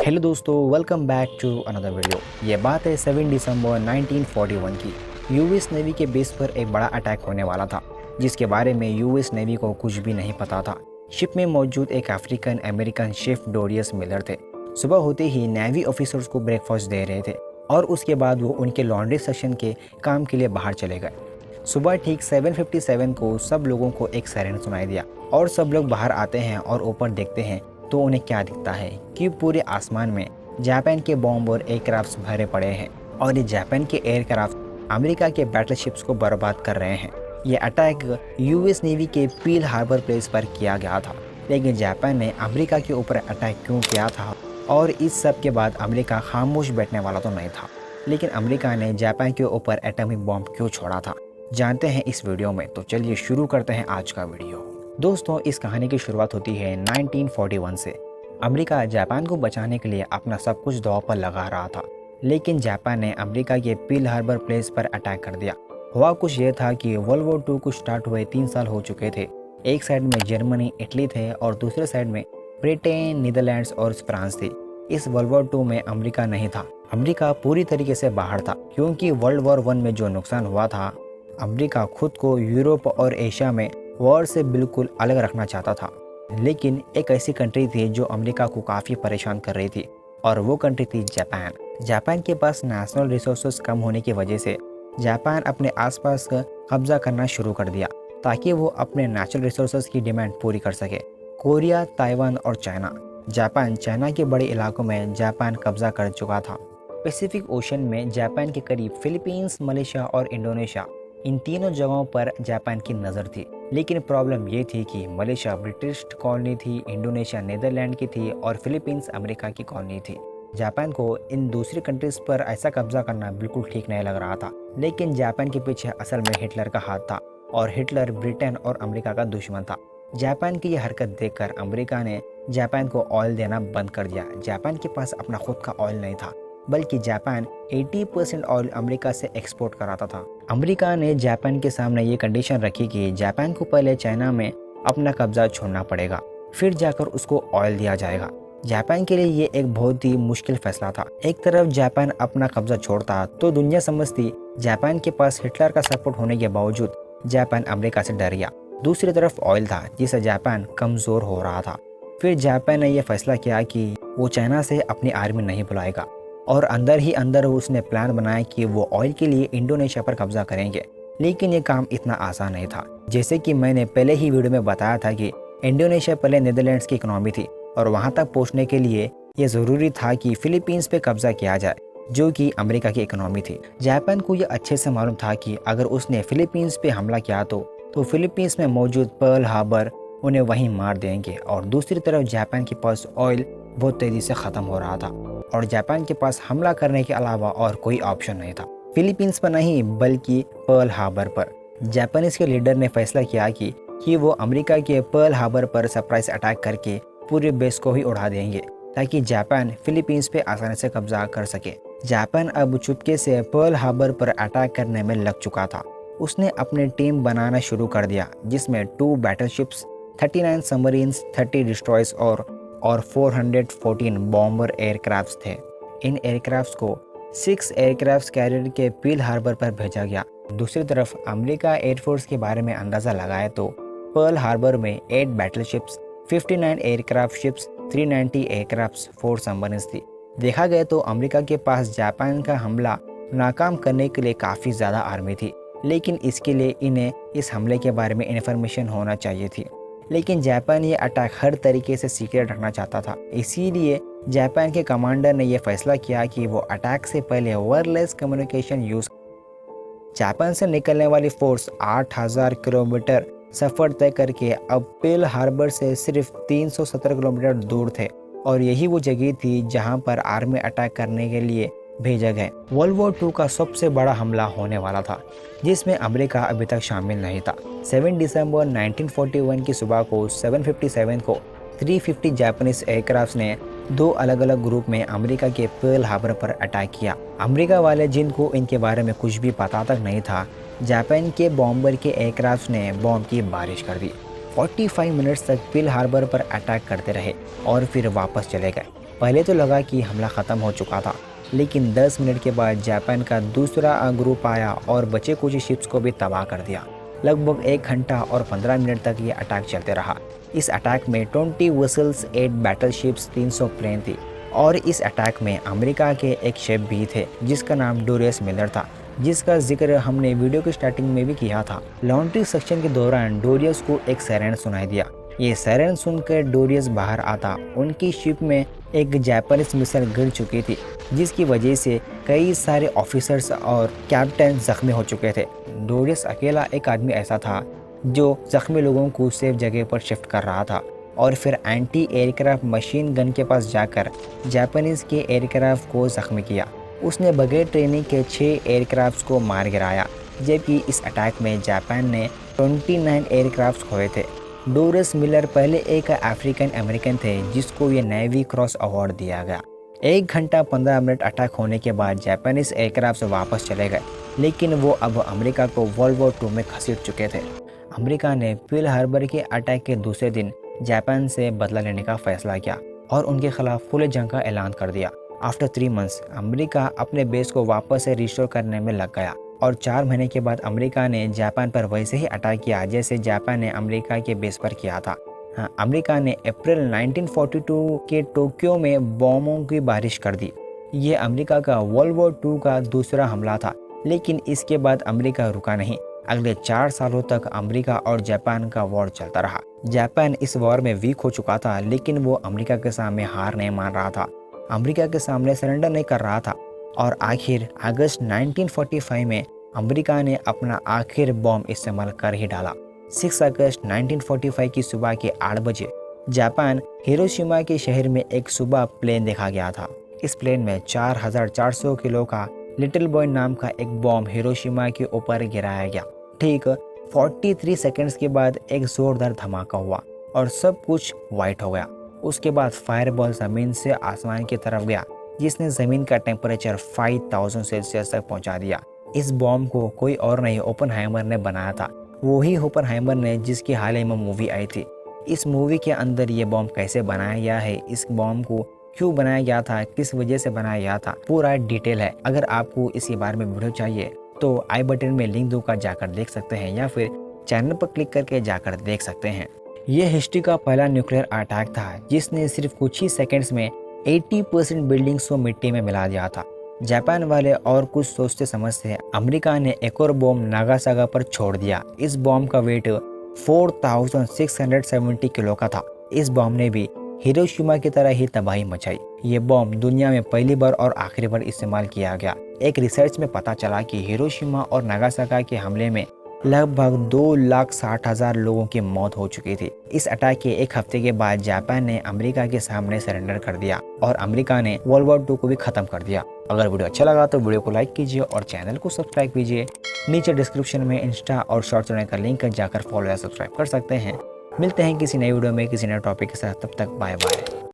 Hello दोस्तों, welcome back to another video. ये बात है 7 दिसंबर 1941 की। यूएस नेवी के बेस पर एक बड़ा अटैक होने वाला था, जिसके बारे में यूएस नेवी को कुछ भी नहीं पता था। शिप में मौजूद एक अफ्रीकन अमेरिकन शेफ डोरियस मिलर थे। सुबह होते ही नेवी ऑफिसर्स को ब्रेकफास्ट दे रहे थे और उसके बाद वो उनके लॉन्ड्री सेक्शन के काम के लिए बाहर चले गए। सुबह ठीक 7:57 को सब लोगों को एक सायरन सुनाई दिया और सब लोग बाहर आते हैं और ऊपर देखते हैं तो उन्हें क्या दिखता है कि पूरे आसमान में जापान के बॉम्ब और एयरक्राफ्ट्स भरे पड़े हैं और ये जापान के एयरक्राफ्ट अमेरिका के बैटलशिप्स को बर्बाद कर रहे हैं। ये अटैक यूएस नेवी के पील हार्बर प्लेस पर किया गया था, लेकिन जापान ने अमेरिका के ऊपर अटैक क्यों किया था और इस सब के बाद अमेरिका खामोश बैठने वाला तो नहीं था, लेकिन अमेरिका ने जापान के ऊपर एटॉमिक बॉम्ब क्यों छोड़ा था, जानते हैं इस वीडियो में। तो चलिए शुरू करते हैं आज का वीडियो। दोस्तों, इस कहानी की शुरुआत होती है 1941 से। अमेरिका जापान को बचाने के लिए अपना सब कुछ दांव पर लगा रहा था, लेकिन जापान ने अमेरिका के पील हार्बर प्लेस पर अटैक कर दिया। हुआ कुछ ये था कि वर्ल्ड वॉर 2 को स्टार्ट हुए 3 साल हो चुके थे। एक साइड में जर्मनी, इटली थे और दूसरे साइड में ब्रिटेन, नीदरलैंड्स और फ्रांस थी। इस वर्ल्ड वॉर 2 में अमेरिका नहीं था। अमेरिका पूरी तरीके से बाहर था, क्योंकि वर्ल्ड वॉर 1 में जो नुकसान हुआ था, अमेरिका खुद को यूरोप और एशिया में वॉर से बिल्कुल अलग रखना चाहता था। लेकिन एक ऐसी कंट्री थी जो अमेरिका को काफ़ी परेशान कर रही थी, और वो कंट्री थी जापान। जापान के पास नेशनल रिसोर्सेज कम होने की वजह से जापान अपने आसपास का कब्जा करना शुरू कर दिया, ताकि वो अपने नेचुरल रिसोर्सेज की डिमांड पूरी कर सके। कोरिया, ताइवान और चाइना। जापान चाइना के बड़े इलाकों में जापान कब्जा कर चुका था। पैसिफिक ओशन में जापान के करीब फिलीपींस, मलेशिया और इंडोनेशिया, इन तीनों जगहों पर जापान की नज़र थी। लेकिन प्रॉब्लम ये थी कि मलेशिया ब्रिटिश कॉलोनी थी, इंडोनेशिया नीदरलैंड की थी और फिलीपींस अमेरिका की कॉलोनी थी। जापान को इन दूसरी कंट्रीज पर ऐसा कब्जा करना बिल्कुल ठीक नहीं लग रहा था, लेकिन जापान के पीछे असल में हिटलर का हाथ था और हिटलर ब्रिटेन और अमेरिका का दुश्मन था। जापान की यह हरकत देखकर अमेरिका ने जापान को ऑयल देना बंद कर दिया। जापान के पास अपना खुद का ऑयल नहीं था, बल्कि जापान 80% ऑयल अमेरिका से एक्सपोर्ट कराता था। अमेरिका ने जापान के सामने ये कंडीशन रखी कि जापान को पहले चाइना में अपना कब्जा छोड़ना पड़ेगा, फिर जाकर उसको ऑयल दिया जाएगा। जापान के लिए ये एक बहुत ही मुश्किल फैसला था। एक तरफ जापान अपना कब्जा छोड़ता तो दुनिया समझती जापान के पास हिटलर का सपोर्ट होने के बावजूद जापान अमेरिका से डर गया। दूसरी तरफ ऑयल था, जिससे जापान कमज़ोर हो रहा था। फिर जापान ने यह फैसला किया कि वो चाइना से अपनी आर्मी नहीं बुलाएगा, और अंदर ही अंदर उसने प्लान बनाया कि वो ऑयल के लिए इंडोनेशिया पर कब्जा करेंगे। लेकिन ये काम इतना आसान नहीं था। जैसे कि मैंने पहले ही वीडियो में बताया था कि इंडोनेशिया पहले नीदरलैंड्स की इकोनॉमी थी, और वहाँ तक पहुँचने के लिए ये ज़रूरी था कि फिलीपींस पे कब्जा किया जाए, जो कि अमेरिका की इकोनॉमी थी। जापान को यह अच्छे से मालूम था कि अगर उसने फिलीपींस पे हमला किया तो फिलीपींस में मौजूद पर्ल हार्बर उन्हें वहीं मार देंगे। और दूसरी तरफ जापान के पास ऑयल बहुत तेज़ी से ख़त्म हो रहा था और जापान के पास हमला करने के अलावा और कोई ऑप्शन नहीं था। फिलीपींस पर नहीं, बल्कि पर्ल हार्बर पर। जापानीज के लीडर ने फैसला किया कि वो अमेरिका के पर्ल हार्बर पर सरप्राइज अटैक करके पूरे बेस को ही उड़ा देंगे, ताकि जापान फिलीपींस पे आसानी से कब्जा कर सके। जापान अब चुपके से पर्ल हार्बर पर अटैक करने में लग चुका था। उसने अपनी टीम बनाना शुरू कर दिया, जिसमें 2 बैटलशिप्स, 39 सबमरीन्स, 30 डिस्ट्रॉयर्स और 414 बॉम्बर एयरक्राफ्ट्स थे। इन एयरक्राफ्ट्स को 6 एयरक्राफ्ट कैरियर के पील हार्बर पर भेजा गया। दूसरी तरफ अमेरिका एयरफोर्स के बारे में अंदाज़ा लगाए तो पर्ल हार्बर में 8 बैटलशिप्स, 59 एयरक्राफ्ट शिप्स, 390 एयरक्राफ्ट्स, 4 सबमरीन्स थी। देखा गया तो अमेरिका के पास जापान का हमला नाकाम करने के लिए काफ़ी ज़्यादा आर्मी थी, लेकिन इसके लिए इन्हें इस हमले के बारे में इन्फॉर्मेशन होना चाहिए थी। लेकिन जापान ये अटैक हर तरीके से सीक्रेट रखना चाहता था। इसीलिए जापान के कमांडर ने यह फैसला किया कि वो अटैक से पहले वायरलेस कम्युनिकेशन यूज़। जापान से निकलने वाली फोर्स 8000 किलोमीटर सफ़र तय करके अब पर्ल हार्बर से सिर्फ 317 किलोमीटर दूर थे, और यही वो जगह थी जहां पर आर्मी अटैक करने के लिए भेजा गए। वर्ल्ड वॉर 2 का सबसे बड़ा हमला होने वाला था, जिसमें अमेरिका अभी तक शामिल नहीं था। 7 दिसंबर 1941 की सुबह को 7:57 को 350 जापानीज एयरक्राफ्ट ने 2 अलग अलग ग्रुप में अमेरिका के पर्ल हार्बर पर अटैक किया। अमेरिका वाले, जिनको इनके बारे में कुछ भी पता तक नहीं था, जापान के बॉम्बर के एयरक्राफ्ट ने बॉम्ब की बारिश कर दी। 45 मिनट्स तक पर्ल हार्बर पर अटैक करते रहे और फिर वापस चले गए। पहले तो लगा कि हमला ख़त्म हो चुका था, लेकिन 10 मिनट के बाद जापान का दूसरा ग्रुप आया और बचे कुछ शिप्स को भी तबाह कर दिया। लगभग 1 घंटा और 15 मिनट तक ये अटैक चलते रहा। इस अटैक में 20 वेसल्स, 8 बैटलशिप्स, 300 प्लेन थी और इस अटैक में अमेरिका के एक शिप भी थे जिसका नाम डोरियस मिलर था, जिसका जिक्र हमने वीडियो की स्टार्टिंग में भी किया था। लॉन्ड्री सेक्शन के दौरान डोरियस को एक सायरन सुनाई दिया। ये सायरन सुनकर डोरियस बाहर आता। उनकी शिप में एक जापानीज मिसाइल गिर चुकी थी, जिसकी वजह से कई सारे ऑफिसर्स और कैप्टन जख्मी हो चुके थे। डोरियस अकेला एक आदमी ऐसा था जो जख्मी लोगों को सेफ जगह पर शिफ्ट कर रहा था और फिर एंटी एयरक्राफ्ट मशीन गन के पास जाकर जापानीज के एयरक्राफ्ट को जख्मी किया। उसने बगैर ट्रेनिंग के 6 एयरक्राफ्ट को मार गिराया, जबकि इस अटैक में जापान ने 29 एयरक्राफ्ट खोए थे। डोरियस मिलर पहले एक अफ्रीकन अमेरिकन थे जिसको ये नेवी क्रॉस अवार्ड दिया गया। 1 घंटा 15 मिनट अटैक होने के बाद जापानीज एयरक्राफ्ट वापस चले गए, लेकिन वो अब अमेरिका को वर्ल्ड वॉर 2 में घसीट चुके थे। अमेरिका ने पर्ल हार्बर के अटैक के दूसरे दिन जापान से बदला लेने का फैसला किया और उनके खिलाफ खुले जंग का ऐलान कर दिया। आफ्टर 3 मंथ्स अमेरिका अपने बेस को वापस से रिस्टोर करने में लग गया और 4 महीने के बाद अमेरिका ने जापान पर वैसे ही अटैक किया जैसे जापान ने अमेरिका के बेस पर किया था। हाँ, अमेरिका ने अप्रैल 1942 के टोक्यो में बॉम्बों की बारिश कर दी। ये अमेरिका का वर्ल्ड वॉर 2 का दूसरा हमला था, लेकिन इसके बाद अमेरिका रुका नहीं। अगले 4 सालों तक अमेरिका और जापान का वॉर चलता रहा। जापान इस वॉर में वीक हो चुका था, लेकिन वो अमेरिका के सामने हार नहीं मान रहा था, अमेरिका के सामने सरेंडर नहीं कर रहा था और आखिर अगस्त 1945 में अमेरिका ने अपना आखिर बॉम्ब इस्तेमाल कर ही डाला। 6 अगस्त 1945 की सुबह के 8 बजे जापान हिरोशिमा के शहर में एक सुबह प्लेन देखा गया था। इस प्लेन में 4400 किलो का लिटिल बॉय नाम का एक बॉम्ब हिरोशिमा के ऊपर गिराया गया। ठीक 43 सेकंड्स के बाद एक जोरदार धमाका हुआ और सब कुछ वाइट हो गया। उसके बाद फायरबॉल जमीन से आसमान की तरफ गया, जिसने जमीन का टेम्परेचर 5000 सेल्सियस तक पहुंचा दिया। इस बॉम्ब को कोई और नहीं ओपेनहाइमर ने बनाया था, वही ओपेनहाइमर ने जिसकी हाल ही में मूवी आई थी। इस मूवी के अंदर ये बॉम्ब कैसे बनाया गया है, इस बॉम्ब को क्यों बनाया गया था, किस वजह से बनाया गया था, पूरा डिटेल है। अगर आपको इसके बारे में वीडियो चाहिए तो आई बटन में लिंक दूंगा, जाकर देख सकते हैं या फिर चैनल पर क्लिक करके जाकर देख सकते हैं। यह हिस्ट्री का पहला न्यूक्लियर अटैक था जिसने सिर्फ कुछ ही सेकंड्स में 80% बिल्डिंग्स को मिट्टी में मिला दिया था। जापान वाले और कुछ सोचते समझते अमेरिका ने एक और बॉम्ब नागासाकी पर छोड़ दिया। इस बॉम्ब का वेट 4670 किलो का था। इस बॉम्ब ने भी हिरोशिमा की तरह ही तबाही मचाई। ये बॉम्ब दुनिया में पहली बार और आखिरी बार इस्तेमाल किया गया। एक रिसर्च में पता चला कि हिरोशिमा और नागासाकी के हमले में लगभग 2,60,000 लोगों की मौत हो चुकी थी। इस अटैक के 1 हफ्ते के बाद जापान ने अमेरिका के सामने सरेंडर कर दिया और अमेरिका ने वर्ल्ड वॉर 2 को भी खत्म कर दिया। अगर वीडियो अच्छा लगा तो वीडियो को लाइक कीजिए और चैनल को सब्सक्राइब कीजिए। नीचे डिस्क्रिप्शन में इंस्टा और शॉर्ट्स चैनल का लिंक है, जाकर फॉलो या सब्सक्राइब कर सकते हैं। मिलते हैं किसी नई वीडियो में किसी नए टॉपिक के साथ, तब तक बाय बाय।